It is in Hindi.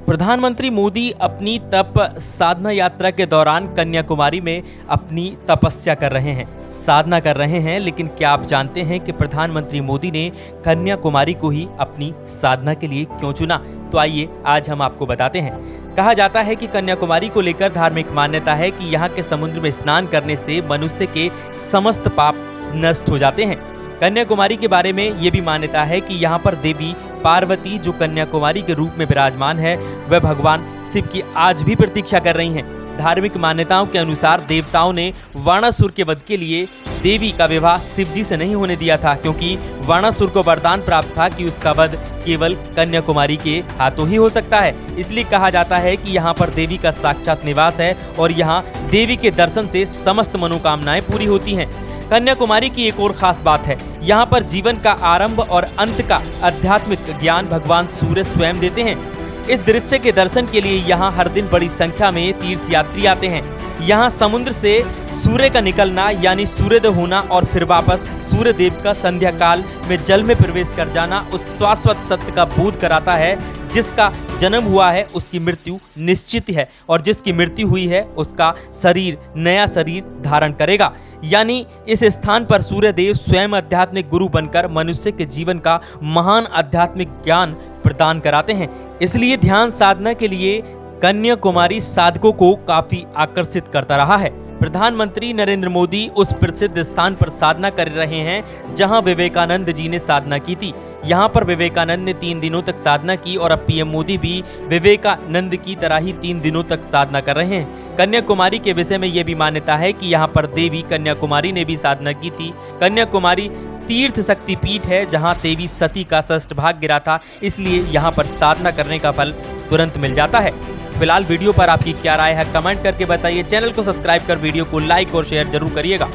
प्रधानमंत्री मोदी अपनी तप साधना यात्रा के दौरान कन्याकुमारी में अपनी तपस्या कर रहे हैं, साधना कर रहे हैं। लेकिन क्या आप जानते हैं कि प्रधानमंत्री मोदी ने कन्याकुमारी को ही अपनी साधना के लिए क्यों चुना? तो आइए आज हम आपको बताते हैं। कहा जाता है कि कन्याकुमारी को लेकर धार्मिक मान्यता है कि यहाँ के समुद्र में स्नान करने से मनुष्य के समस्त पाप नष्ट हो जाते हैं। कन्याकुमारी के बारे में ये भी मान्यता है कि यहाँ पर देवी पार्वती जो कन्याकुमारी के रूप में विराजमान है, वह भगवान शिव की आज भी प्रतीक्षा कर रही हैं। धार्मिक मान्यताओं के अनुसार देवताओं ने वाणासुर के वध के लिए देवी का विवाह शिव जी से नहीं होने दिया था, क्योंकि वाणासुर को वरदान प्राप्त था कि उसका वध केवल कन्याकुमारी के हाथों ही हो सकता है। इसलिए कहा जाता है कि यहाँ पर देवी का साक्षात निवास है और यहाँ देवी के दर्शन से समस्त मनोकामनाएं पूरी होती हैं। कन्याकुमारी की एक और खास बात है, यहाँ पर जीवन का आरंभ और अंत का आध्यात्मिक ज्ञान भगवान सूर्य स्वयं देते हैं। इस दृश्य के दर्शन के लिए यहाँ हर दिन बड़ी संख्या में तीर्थयात्री आते हैं। यहाँ समुद्र से सूर्य का निकलना यानी सूर्योदय होना और फिर वापस सूर्य देव का संध्या काल में जल में प्रवेश कर जाना उस शाश्वत सत्य का बोध कराता है। जिसका जन्म हुआ है उसकी मृत्यु निश्चित है और जिसकी मृत्यु हुई है उसका शरीर नया शरीर धारण करेगा। यानी इस स्थान पर सूर्य देव स्वयं आध्यात्मिक गुरु बनकर मनुष्य के जीवन का महान आध्यात्मिक ज्ञान प्रदान कराते हैं। इसलिए ध्यान साधना के लिए कन्याकुमारी साधकों को काफी आकर्षित करता रहा है। प्रधानमंत्री नरेंद्र मोदी उस प्रसिद्ध स्थान पर साधना कर रहे हैं जहां विवेकानंद जी ने साधना की थी। यहां पर विवेकानंद ने 3 दिनों तक साधना की और अब पीएम मोदी भी विवेकानंद की तरह ही 3 दिनों तक साधना कर रहे हैं। कन्याकुमारी के विषय में यह भी मान्यता है कि यहाँ पर देवी कन्याकुमारी ने भी साधना की थी। कन्याकुमारी तीर्थ शक्ति पीठ है जहाँ देवी सती का षष्ठ भाग गिरा था, इसलिए यहाँ पर साधना करने का फल तुरंत मिल जाता है। फिलहाल वीडियो पर आपकी क्या राय है कमेंट करके बताइए। चैनल को सब्सक्राइब कर वीडियो को लाइक और शेयर जरूर करिएगा।